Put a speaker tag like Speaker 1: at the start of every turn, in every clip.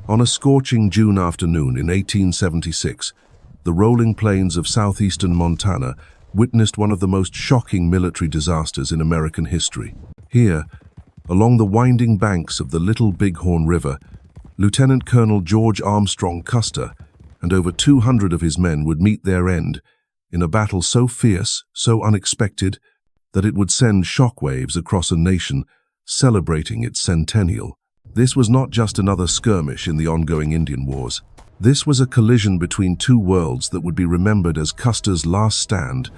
Speaker 1: On a scorching June afternoon in 1876, the rolling plains of southeastern Montana witnessed one of the most shocking military disasters in American history. Here, along the winding banks of the Little Bighorn River, Lieutenant Colonel George Armstrong Custer and over 200 of his men would meet their end in a battle so fierce, so unexpected, that it would send shockwaves across a nation celebrating its centennial. This was not just another skirmish in the ongoing Indian Wars. This was a collision between two worlds that would be remembered as Custer's last stand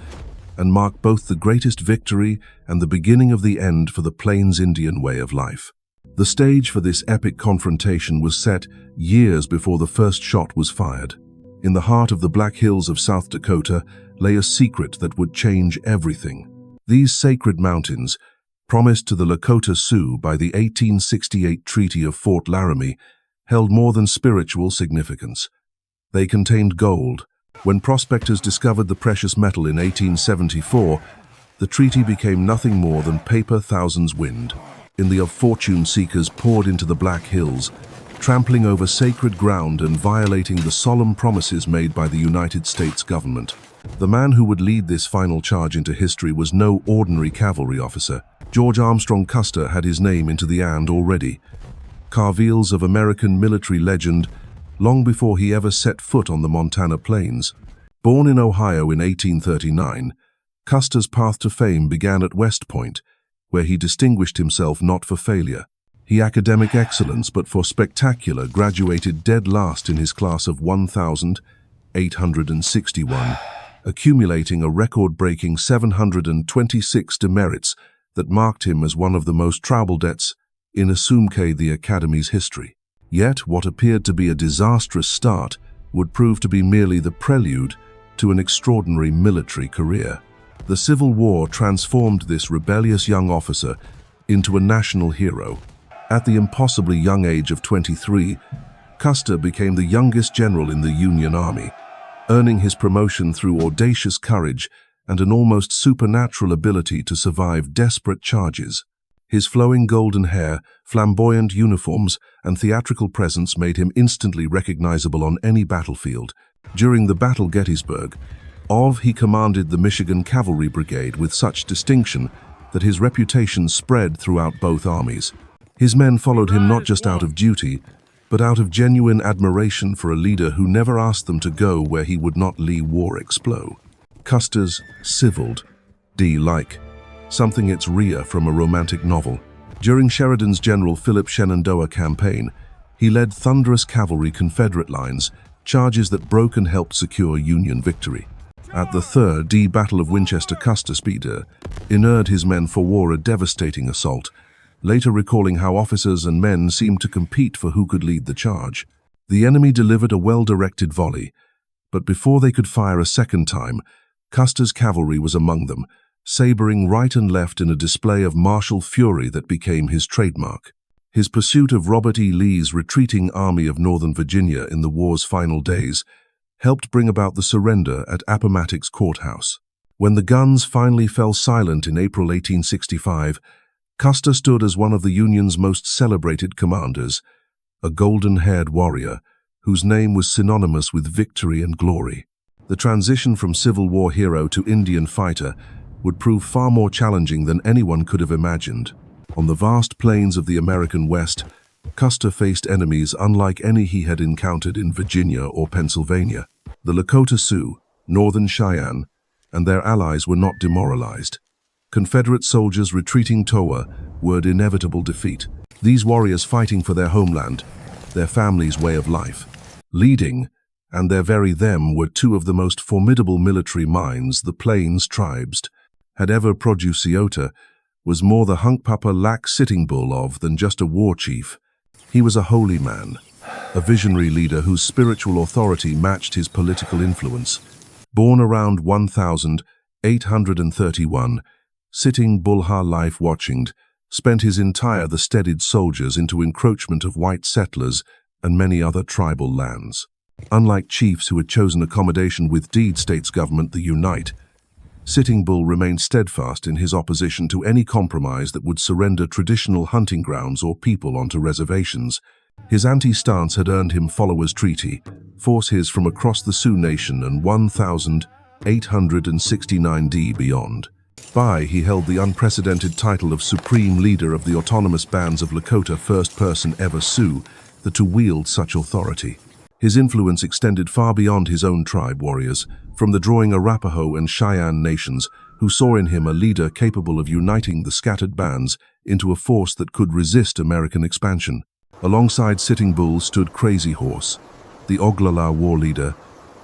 Speaker 1: and mark both the greatest victory and the beginning of the end for the Plains Indian way of life. The stage for this epic confrontation was set years before the first shot was fired. In the heart of the Black Hills of South Dakota lay a secret that would change everything. These sacred mountains, promised to the Lakota Sioux by the 1868 Treaty of Fort Laramie, held more than spiritual significance. They contained gold. When prospectors discovered the precious metal in 1874, the treaty became nothing more than paper thousands wind. In the fortune seekers poured into the Black Hills, trampling over sacred ground and violating the solemn promises made by the United States government. The man who would lead this final charge into history was no ordinary cavalry officer. George Armstrong Custer had his name into the and already. Carvils of American military legend, long before he ever set foot on the Montana plains. Born in Ohio in 1839, Custer's path to fame began at West Point, where he distinguished himself not for failure. He academic excellence, but for spectacular, graduated dead last in his class of 1,861, accumulating a record-breaking 726 demerits that marked him as one of the most traubaldets in Assumpke the Academy's history. Yet what appeared to be a disastrous start would prove to be merely the prelude to an extraordinary military career. The Civil War transformed this rebellious young officer into a national hero. At the impossibly young age of 23, Custer became the youngest general in the Union Army, earning his promotion through audacious courage and an almost supernatural ability to survive desperate charges. His flowing golden hair, flamboyant uniforms, and theatrical presence made him instantly recognizable on any battlefield. During the Battle Gettysburg, he commanded the Michigan Cavalry Brigade with such distinction that his reputation spread throughout both armies. His men followed him not just out of duty, but out of genuine admiration for a leader who never asked them to go where he would not leave war explode. Custer's civiled, like something it's Rhea from a romantic novel. During Sheridan's General Philip Shenandoah campaign, he led thunderous cavalry Confederate lines, charges that broke and helped secure Union victory. At the Third Battle of Winchester, Custer inured his men for war a devastating assault, later recalling how officers and men seemed to compete for who could lead the charge. The enemy delivered a well-directed volley, but before they could fire a second time, Custer's cavalry was among them, sabering right and left in a display of martial fury that became his trademark. His pursuit of Robert E. Lee's retreating Army of Northern Virginia in the war's final days helped bring about the surrender at Appomattox Courthouse. When the guns finally fell silent in April 1865, Custer stood as one of the Union's most celebrated commanders, a golden-haired warrior whose name was synonymous with victory and glory. The transition from Civil War hero to Indian fighter would prove far more challenging than anyone could have imagined. On the vast plains of the American West, Custer faced enemies unlike any he had encountered in Virginia or Pennsylvania. The Lakota Sioux, Northern Cheyenne, and their allies were not demoralized. Confederate soldiers retreating toward inevitable defeat. These warriors fighting for their homeland, their family's way of life. Leading, and their very them, were two of the most formidable military minds the Plains tribes had ever produced. Was more the Hunkpapa Lac Sitting Bull of than just a war chief. He was a holy man, a visionary leader whose spiritual authority matched his political influence. Born around 1831, Sitting Bull Ha life watching, spent his entire the steadied soldiers into encroachment of white settlers and many other tribal lands. Unlike chiefs who had chosen accommodation with deed states government the Unite, Sitting Bull remained steadfast in his opposition to any compromise that would surrender traditional hunting grounds or people onto reservations. His anti-stance had earned him followers' treaty, forces from across the Sioux Nation and 1,869 beyond. He held the unprecedented title of Supreme Leader of the Autonomous Bands of Lakota, first person ever Sioux to wield such authority. His influence extended far beyond his own tribe warriors, from the drawing Arapaho and Cheyenne nations, who saw in him a leader capable of uniting the scattered bands into a force that could resist American expansion. Alongside Sitting Bull stood Crazy Horse, the Oglala war leader,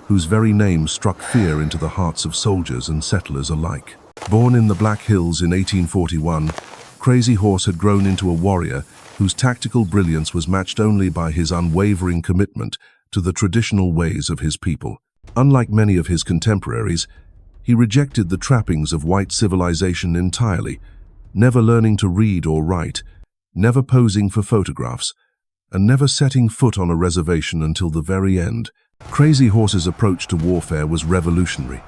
Speaker 1: whose very name struck fear into the hearts of soldiers and settlers alike. Born in the Black Hills in 1841, Crazy Horse had grown into a warrior whose tactical brilliance was matched only by his unwavering commitment to the traditional ways of his people. Unlike many of his contemporaries, he rejected the trappings of white civilization entirely, never learning to read or write, never posing for photographs, and never setting foot on a reservation until the very end. Crazy Horse's approach to warfare was revolutionary.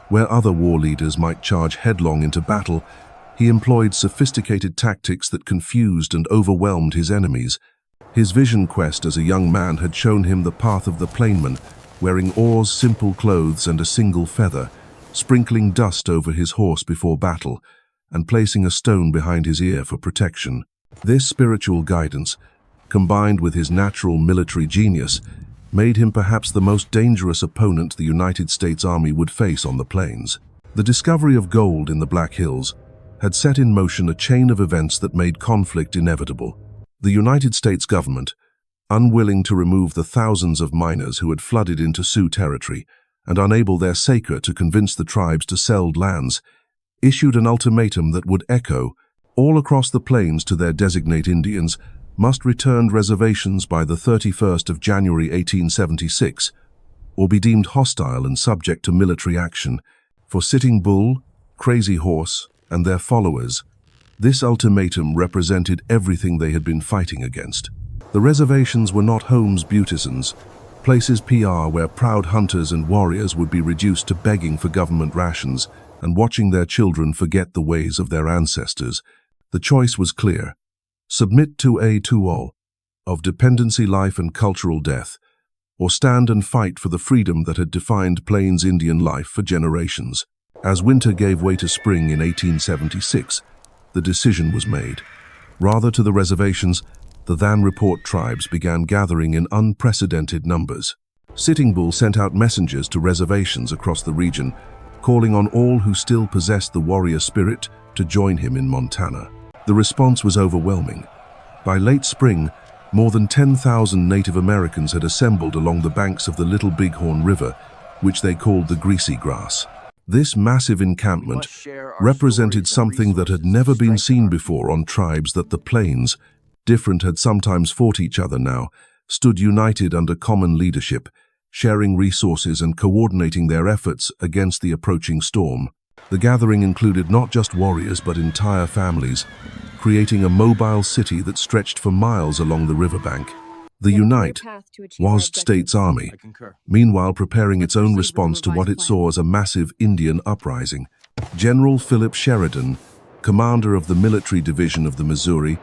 Speaker 1: Where other war leaders might charge headlong into battle, he employed sophisticated tactics that confused and overwhelmed his enemies. His vision quest as a young man had shown him the path of the plainman, wearing Orr's simple clothes and a single feather, sprinkling dust over his horse before battle, and placing a stone behind his ear for protection. This spiritual guidance, combined with his natural military genius, made him perhaps the most dangerous opponent the United States Army would face on the plains. The discovery of gold in the Black Hills had set in motion a chain of events that made conflict inevitable. The United States government, unwilling to remove the thousands of miners who had flooded into Sioux territory and unable their saker to convince the tribes to sell lands, issued an ultimatum that would echo all across the plains to their designate Indians must return reservations by the 31st of January 1876, or be deemed hostile and subject to military action. For Sitting Bull, Crazy Horse, and their followers, this ultimatum represented everything they had been fighting against. The reservations were not homes beautisans, places PR where proud hunters and warriors would be reduced to begging for government rations and watching their children forget the ways of their ancestors. The choice was clear: submit to a all of dependency, life, and cultural death, or stand and fight for the freedom that had defined Plains Indian life for generations. As winter gave way to spring in 1876, the decision was made. Rather to the reservations, the Van Report tribes began gathering in unprecedented numbers. Sitting Bull sent out messengers to reservations across the region, calling on all who still possessed the warrior spirit to join him in Montana. The response was overwhelming. By late spring, more than 10,000 Native Americans had assembled along the banks of the Little Bighorn River, which they called the Greasy Grass. This massive encampment represented something that had never been seen before on tribes that the plains, different had sometimes fought each other now, stood united under common leadership, sharing resources and coordinating their efforts against the approaching storm. The gathering included not just warriors but entire families, creating a mobile city that stretched for miles along the riverbank. The Unite was States Army, meanwhile preparing its own response to what it saw as a massive Indian uprising. General Philip Sheridan, commander of the military division of the Missouri,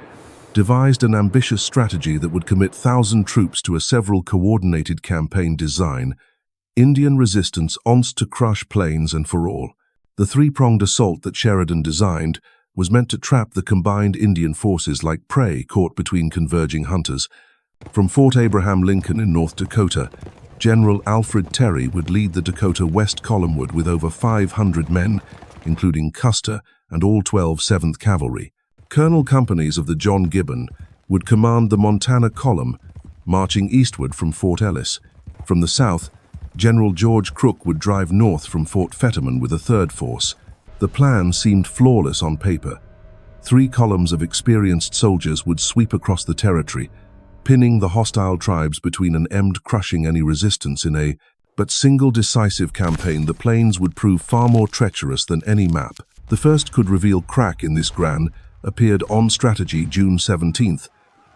Speaker 1: devised an ambitious strategy that would commit 1,000 troops to a several coordinated campaign design: Indian resistance once to crush Plains and for all. The three-pronged assault that Sheridan designed was meant to trap the combined Indian forces like prey caught between converging hunters. From Fort Abraham Lincoln in North Dakota, General Alfred Terry would lead the Dakota West Columnwood with over 500 men, including Custer and all 12 7th Cavalry. Colonel companies of the John Gibbon would command the Montana Column, marching eastward from Fort Ellis. From the south, General George Crook would drive north from Fort Fetterman with a third force. The plan seemed flawless on paper. 3 columns of experienced soldiers would sweep across the territory, pinning the hostile tribes between an end crushing any resistance in a single decisive campaign. The plains would prove far more treacherous than any map. The first could reveal crack in this gran appeared on strategy June 17th,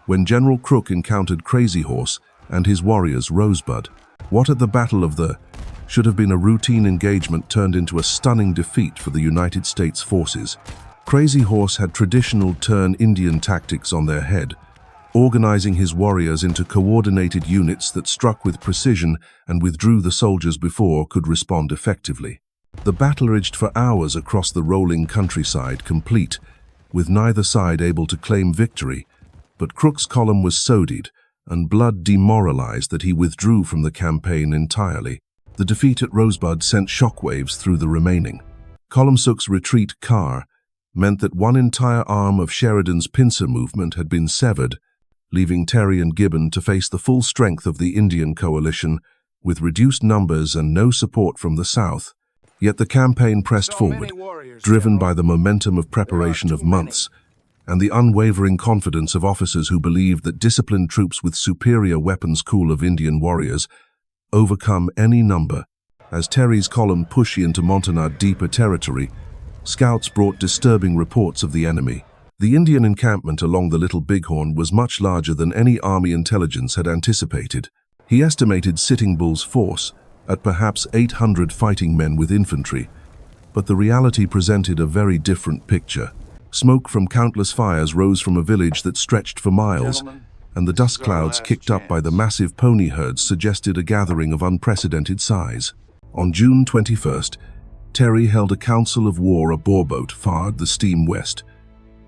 Speaker 1: when General Crook encountered Crazy Horse and his warriors Rosebud. What at the Battle of the should have been a routine engagement turned into a stunning defeat for the United States forces. Crazy Horse had traditional turn Indian tactics on their head, organizing his warriors into coordinated units that struck with precision and withdrew the soldiers before could respond effectively. The battle raged for hours across the rolling countryside, complete, with neither side able to claim victory, but Crook's column was soddied and blood demoralized that he withdrew from the campaign entirely. The defeat at Rosebud sent shockwaves through the remaining. Columsuk's retreat meant that one entire arm of Sheridan's pincer movement had been severed, leaving Terry and Gibbon to face the full strength of the Indian coalition with reduced numbers and no support from the south. Yet the campaign pressed forward, driven by the momentum of preparation of months and the unwavering confidence of officers who believed that disciplined troops with superior weapons school of Indian warriors overcome any number. As Terry's column pushed into Montagnard deeper territory, scouts brought disturbing reports of the enemy. The Indian encampment along the Little Bighorn was much larger than any army intelligence had anticipated. He estimated Sitting Bull's force at perhaps 800 fighting men with infantry, but the reality presented a very different picture. Smoke from countless fires rose from a village that stretched for miles, and the dust clouds kicked up by the massive pony herds suggested a gathering of unprecedented size. On June 21st, Terry held a council of war aboard boat Fard the steam west,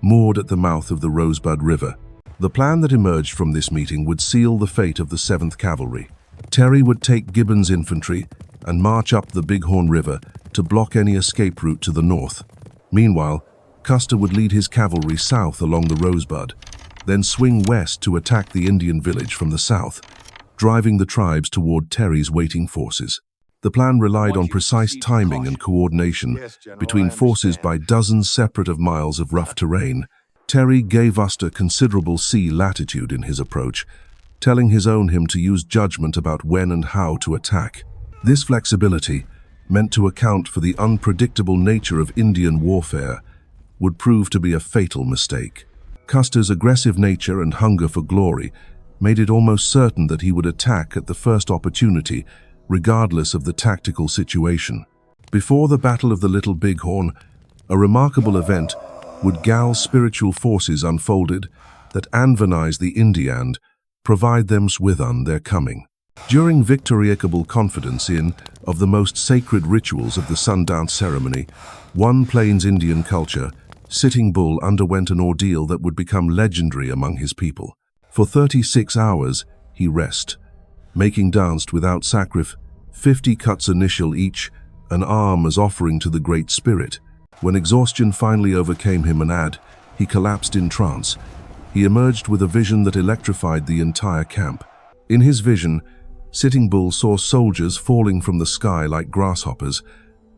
Speaker 1: moored at the mouth of the Rosebud River. The plan that emerged from this meeting would seal the fate of the 7th Cavalry. Terry would take Gibbon's infantry and march up the Bighorn River to block any escape route to the north. Meanwhile, Custer would lead his cavalry south along the Rosebud, then swing west to attack the Indian village from the south, driving the tribes toward Terry's waiting forces. The plan relied on precise timing and coordination between forces by dozens separate of miles of rough terrain. Terry gave Custer considerable sea latitude in his approach, telling his own him to use judgment about when and how to attack. This flexibility, meant to account for the unpredictable nature of Indian warfare, would prove to be a fatal mistake. Custer's aggressive nature and hunger for glory made it almost certain that he would attack at the first opportunity, regardless of the tactical situation. Before the Battle of the Little Bighorn, a remarkable event would Gal's spiritual forces unfolded that anvanize the Indian, provide them with their coming. During victoriable confidence of the most sacred rituals of the Sundance ceremony, one Plains Indian culture, Sitting Bull underwent an ordeal that would become legendary among his people. For 36 hours, he rested, making danced without sacrifice, 50 cuts initial each, an arm as offering to the Great Spirit. When exhaustion finally overcame him he collapsed in trance. He emerged with a vision that electrified the entire camp. In his vision, Sitting Bull saw soldiers falling from the sky like grasshoppers,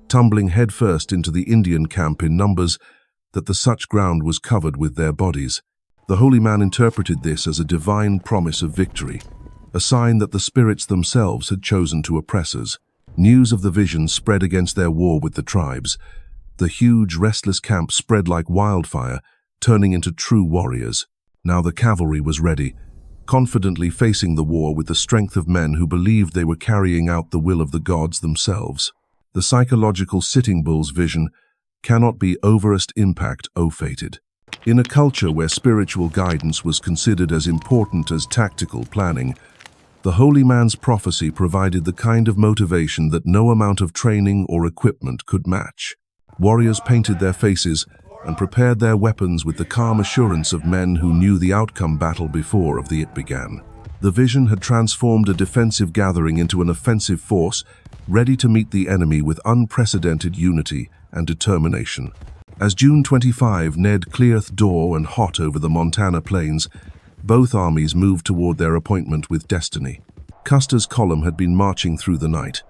Speaker 1: tumbling headfirst into the Indian camp in numbers that the such ground was covered with their bodies. The holy man interpreted this as a divine promise of victory, a sign that the spirits themselves had chosen to oppress us. News of the vision spread against their war with the tribes. The huge, restless camp spread like wildfire, turning into true warriors. Now the cavalry was ready, confidently facing the war with the strength of men who believed they were carrying out the will of the gods themselves. The psychological Sitting Bull's vision cannot be overest impact fated. In a culture where spiritual guidance was considered as important as tactical planning, the holy man's prophecy provided the kind of motivation that no amount of training or equipment could match. Warriors painted their faces and prepared their weapons with the calm assurance of men who knew the outcome battle before it began. The vision had transformed a defensive gathering into an offensive force, ready to meet the enemy with unprecedented unity and determination. As June 25 Ned clearth door and hot over the Montana plains, both armies moved toward their appointment with destiny. Custer's column had been marching through the night,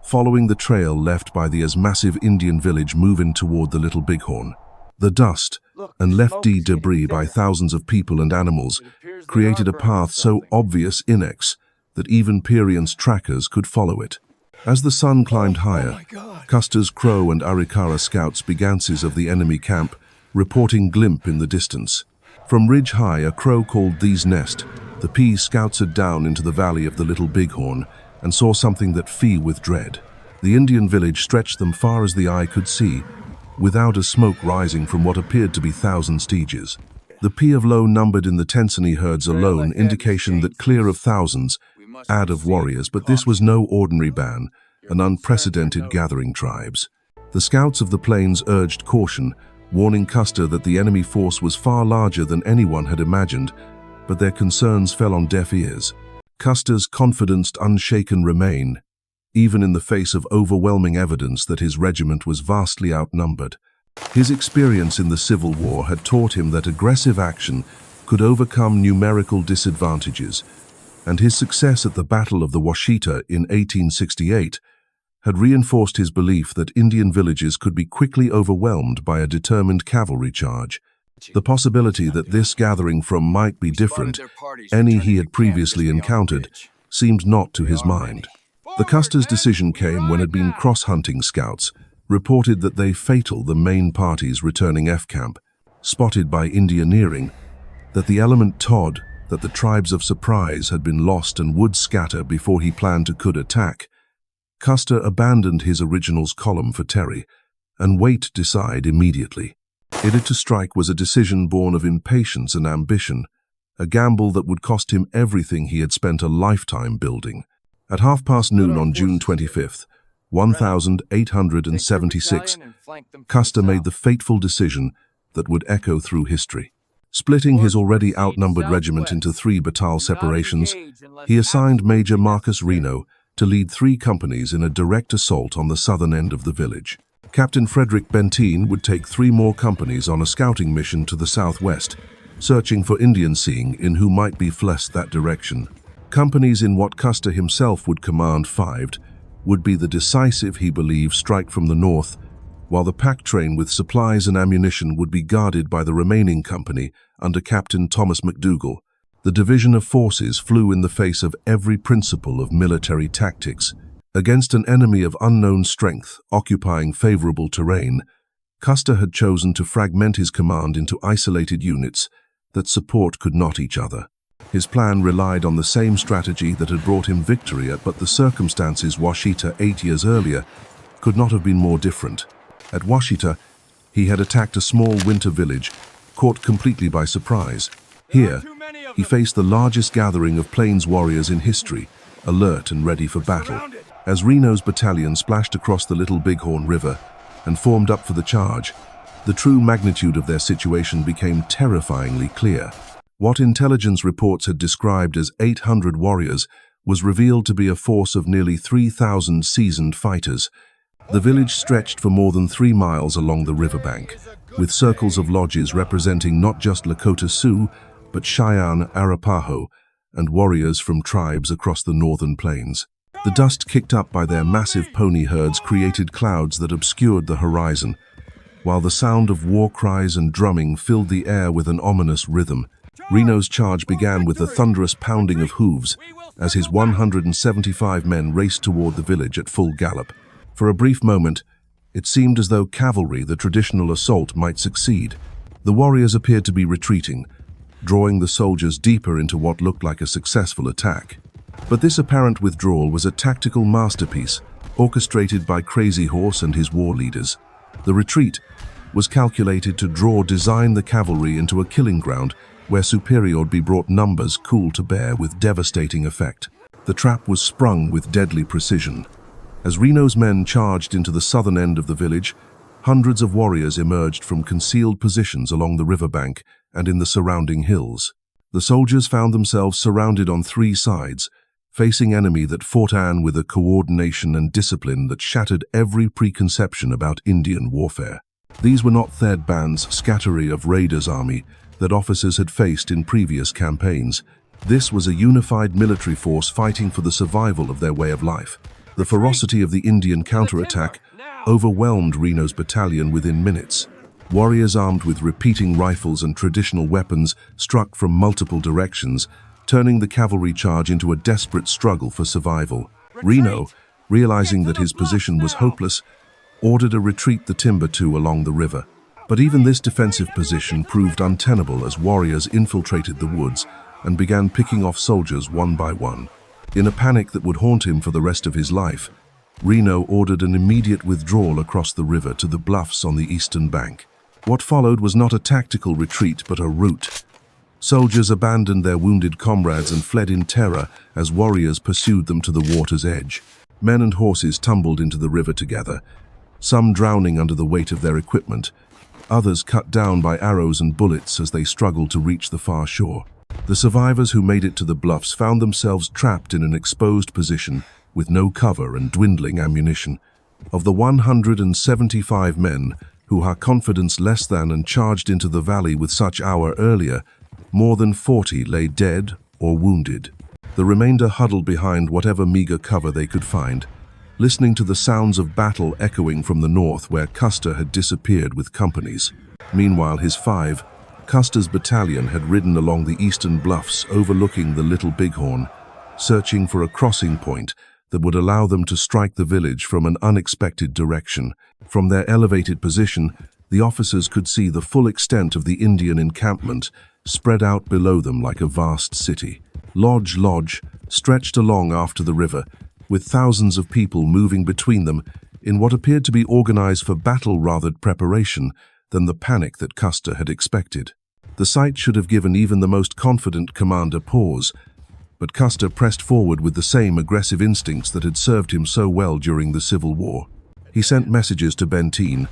Speaker 1: following the trail left by the massive Indian village moving toward the Little Bighorn. The dust and lefty debris by thousands of people and animals created a path so obvious that even Perion's trackers could follow it. As the sun climbed higher, Custer's Crow and Arikara scouts began of the enemy camp, reporting glimpse in the distance. From ridge high, a crow called Thee's Nest, the P scouts had down into the valley of the Little Bighorn and saw something that filled with dread. The Indian village stretched them far as the eye could see, without a smoke rising from what appeared to be 1,000 stages. The P of low numbered in the Tensini herds alone, indication that clear of thousands, add of warriors, but this was no ordinary band, an unprecedented gathering tribes. The scouts of the plains urged caution, warning Custer that the enemy force was far larger than anyone had imagined, but their concerns fell on deaf ears. Custer's confidence unshaken remained, even in the face of overwhelming evidence that his regiment was vastly outnumbered. His experience in the Civil War had taught him that aggressive action could overcome numerical disadvantages, and his success at the Battle of the Washita in 1868 had reinforced his belief that Indian villages could be quickly overwhelmed by a determined cavalry charge. The possibility that this gathering from might be different, any he had previously encountered, seemed not to his mind. The Custer's decision came when had been cross-hunting scouts reported that they fatal the main party's returning F-camp, spotted by Indianeering, that the element Todd, that the tribes of surprise had been lost and would scatter before he planned to could attack. Custer abandoned his original's column for Terry, and wait decide immediately. It to strike was a decision born of impatience and ambition, a gamble that would cost him everything he had spent a lifetime building. At noon on June 25th, 1876, Custer made the fateful decision that would echo through history. Splitting his already outnumbered regiment into 3 battalion separations, he assigned Major Marcus Reno to lead 3 companies in a direct assault on the southern end of the village. Captain Frederick Benteen would take 3 more companies on a scouting mission to the southwest, searching for Indian seeing in who might be flest that direction. Companies in what Custer himself would command 5 would be the decisive, he believed, strike from the north, while the pack train with supplies and ammunition would be guarded by the remaining company under Captain Thomas McDougall. The division of forces flew in the face of every principle of military tactics. Against an enemy of unknown strength, occupying favorable terrain, Custer had chosen to fragment his command into isolated units that support could not each other. His plan relied on the same strategy that had brought him victory at, but the circumstances Washita 8 years earlier could not have been more different. At Washita, he had attacked a small winter village, caught completely by surprise. Here, he faced the largest gathering of plains warriors in history, alert and ready for battle. As Reno's battalion splashed across the Little Bighorn River and formed up for the charge, the true magnitude of their situation became terrifyingly clear. What intelligence reports had described as 800 warriors was revealed to be a force of nearly 3,000 seasoned fighters. The village stretched for more than 3 miles along the riverbank, with circles of lodges representing not just Lakota Sioux, but Cheyenne, Arapaho, and warriors from tribes across the northern plains. The dust kicked up by their massive pony herds created clouds that obscured the horizon, while the sound of war cries and drumming filled the air with an ominous rhythm. Reno's charge began with a thunderous pounding of hooves as his 175 men raced toward the village at full gallop. For a brief moment, it seemed as though cavalry, the traditional assault, might succeed. The warriors appeared to be retreating, drawing the soldiers deeper into what looked like a successful attack. But this apparent withdrawal was a tactical masterpiece, orchestrated by Crazy Horse and his war leaders. The retreat was calculated to design the cavalry into a killing ground where superior would be brought numbers cool to bear with devastating effect. The trap was sprung with deadly precision. As Reno's men charged into the southern end of the village, hundreds of warriors emerged from concealed positions along the riverbank and in the surrounding hills. The soldiers found themselves surrounded on 3 sides, facing enemy that fought on with a coordination and discipline that shattered every preconception about Indian warfare. These were not third bands, scattery of raiders' army that officers had faced in previous campaigns. This was a unified military force fighting for the survival of their way of life. The ferocity of the Indian counterattack overwhelmed Reno's battalion within minutes. Warriors armed with repeating rifles and traditional weapons struck from multiple directions, turning the cavalry charge into a desperate struggle for survival. Reno, realizing that his position was hopeless, ordered a retreat the timber to along the river. But even this defensive position proved untenable as warriors infiltrated the woods and began picking off soldiers one by one. In a panic that would haunt him for the rest of his life, Reno ordered an immediate withdrawal across the river to the bluffs on the eastern bank. What followed was not a tactical retreat but a rout. Soldiers abandoned their wounded comrades and fled in terror as warriors pursued them to the water's edge. Men and horses tumbled into the river together, some drowning under the weight of their equipment, others cut down by arrows and bullets as they struggled to reach the far shore. The survivors who made it to the bluffs found themselves trapped in an exposed position with no cover and dwindling ammunition. Of the 175 men who had confidence less than and charged into the valley with such hour earlier, more than 40 lay dead or wounded. The remainder huddled behind whatever meager cover they could find, listening to the sounds of battle echoing from the north where Custer had disappeared with companies. Meanwhile, Custer's battalion had ridden along the eastern bluffs overlooking the Little Bighorn, searching for a crossing point that would allow them to strike the village from an unexpected direction. From their elevated position, the officers could see the full extent of the Indian encampment spread out below them like a vast city. Lodge stretched along after the river, with thousands of people moving between them in what appeared to be organized for battle rather preparation than the panic that Custer had expected. The sight should have given even the most confident commander pause, but Custer pressed forward with the same aggressive instincts that had served him so well during the Civil War. He sent messages to Benteen,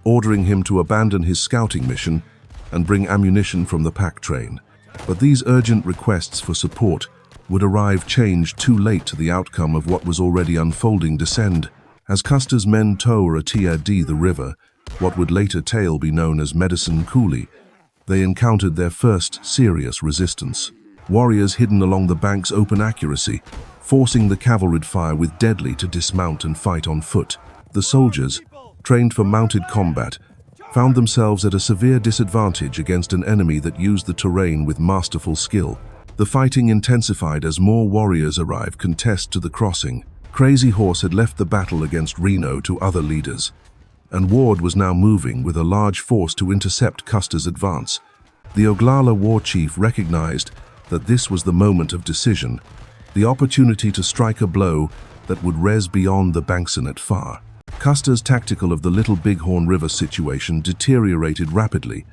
Speaker 1: ordering him to abandon his scouting mission and bring ammunition from the pack train. But these urgent requests for support would arrive changed too late to the outcome of what was already unfolding descend. As Custer's men towed the river, what would later tale be known as Medicine Coulee, they encountered their first serious resistance. Warriors hidden along the bank's open accuracy, forcing the cavalry fire with deadly to dismount and fight on foot. The soldiers, trained for mounted combat, found themselves at a severe disadvantage against an enemy that used the terrain with masterful skill. The fighting intensified as more warriors arrived contest to the crossing. Crazy Horse had left the battle against Reno to other leaders, and Ward was now moving with a large force to intercept Custer's advance. The Oglala war chief recognized that this was the moment of decision, the opportunity to strike a blow that would res beyond the Banksonet far. Custer's tactical of the Little Bighorn River situation deteriorated rapidly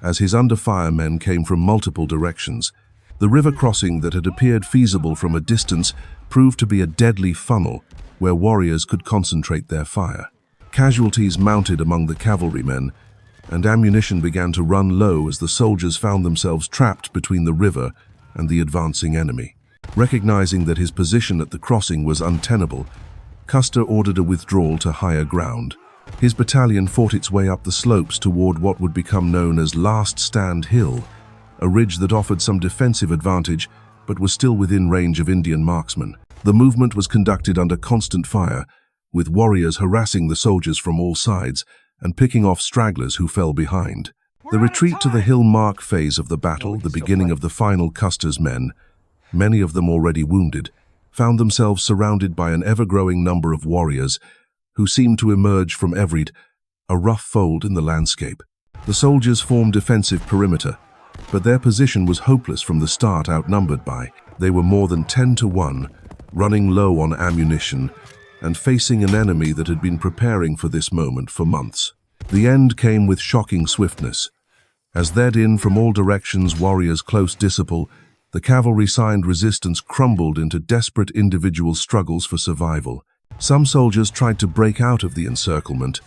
Speaker 1: as his under-fire men came from multiple directions. The river crossing that had appeared feasible from a distance proved to be a deadly funnel where warriors could concentrate their fire. Casualties mounted among the cavalrymen, and ammunition began to run low as the soldiers found themselves trapped between the river and the advancing enemy. Recognizing that his position at the crossing was untenable, Custer ordered a withdrawal to higher ground. His battalion fought its way up the slopes toward what would become known as Last Stand Hill, a ridge that offered some defensive advantage but was still within range of Indian marksmen. The movement was conducted under constant fire, with warriors harassing the soldiers from all sides and picking off stragglers who fell behind. The retreat to the hill marked phase of the battle, the beginning of the final. Custer's men, many of them already wounded, found themselves surrounded by an ever-growing number of warriors who seemed to emerge from a rough fold in the landscape. The soldiers formed defensive perimeter, but their position was hopeless from the start. Outnumbered by, they were more than 10 to 1, running low on ammunition and facing an enemy that had been preparing for this moment for months. The end came with shocking swiftness. As they'd in from all directions warriors close disciple, the cavalry-signed resistance crumbled into desperate individual struggles for survival. Some soldiers tried to break out of the encirclement,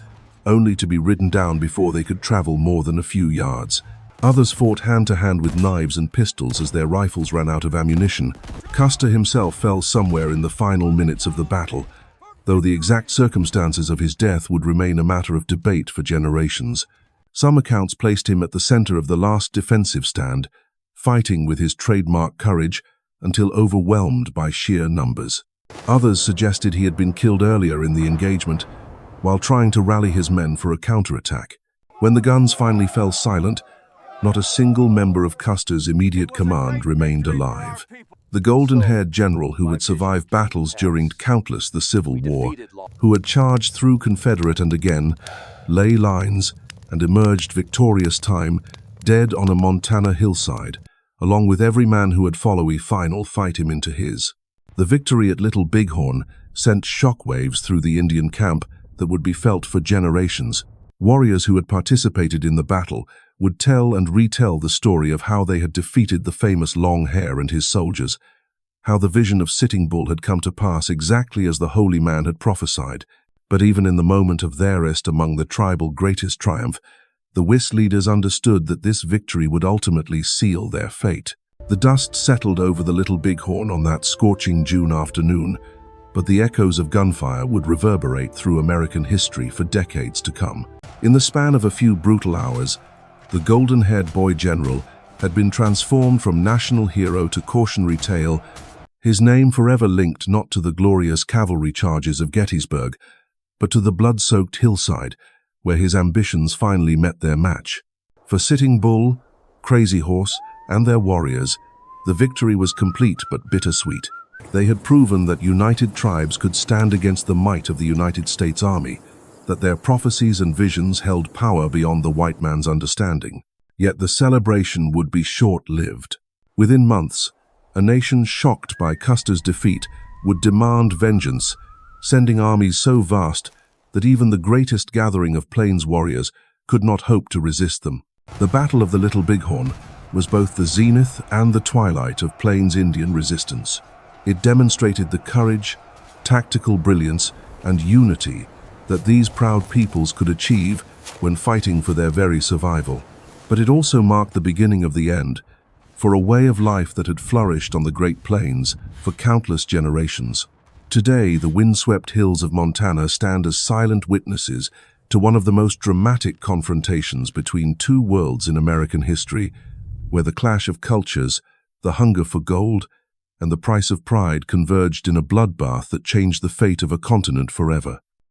Speaker 1: only to be ridden down before they could travel more than a few yards. Others fought hand-to-hand with knives and pistols as their rifles ran out of ammunition. Custer himself fell somewhere in the final minutes of the battle, though the exact circumstances of his death would remain a matter of debate for generations. Some accounts placed him at the center of the last defensive stand, fighting with his trademark courage until overwhelmed by sheer numbers. Others suggested he had been killed earlier in the engagement while trying to rally his men for a counterattack. When the guns finally fell silent, not a single member of Custer's immediate command remained alive. The golden-haired general who had survived battles during countless the Civil War, who had charged through Confederate and again, ley lines, and emerged victorious time, dead on a Montana hillside, along with every man who had followed final fight him into his. The victory at Little Bighorn sent shockwaves through the Indian camp that would be felt for generations. Warriors who had participated in the battle would tell and retell the story of how they had defeated the famous Long Hair and his soldiers, how the vision of Sitting Bull had come to pass exactly as the holy man had prophesied. But even in the moment of theirest among the tribal greatest triumph, the Wiss leaders understood that this victory would ultimately seal their fate. The dust settled over the Little Bighorn on that scorching June afternoon, but the echoes of gunfire would reverberate through American history for decades to come. In the span of a few brutal hours, the golden-haired boy general had been transformed from national hero to cautionary tale, his name forever linked not to the glorious cavalry charges of Gettysburg, but to the blood-soaked hillside where his ambitions finally met their match. For Sitting Bull, Crazy Horse, and their warriors, the victory was complete but bittersweet. They had proven that united tribes could stand against the might of the United States Army, that their prophecies and visions held power beyond the white man's understanding. Yet the celebration would be short-lived. Within months, a nation shocked by Custer's defeat would demand vengeance, sending armies so vast that even the greatest gathering of Plains warriors could not hope to resist them. The Battle of the Little Bighorn was both the zenith and the twilight of Plains Indian resistance. It demonstrated the courage, tactical brilliance, and unity that these proud peoples could achieve when fighting for their very survival. But it also marked the beginning of the end for a way of life that had flourished on the Great Plains for countless generations. Today, the windswept hills of Montana stand as silent witnesses to one of the most dramatic confrontations between two worlds in American history, where the clash of cultures, the hunger for gold, and the price of pride converged in a bloodbath that changed the fate of a continent forever.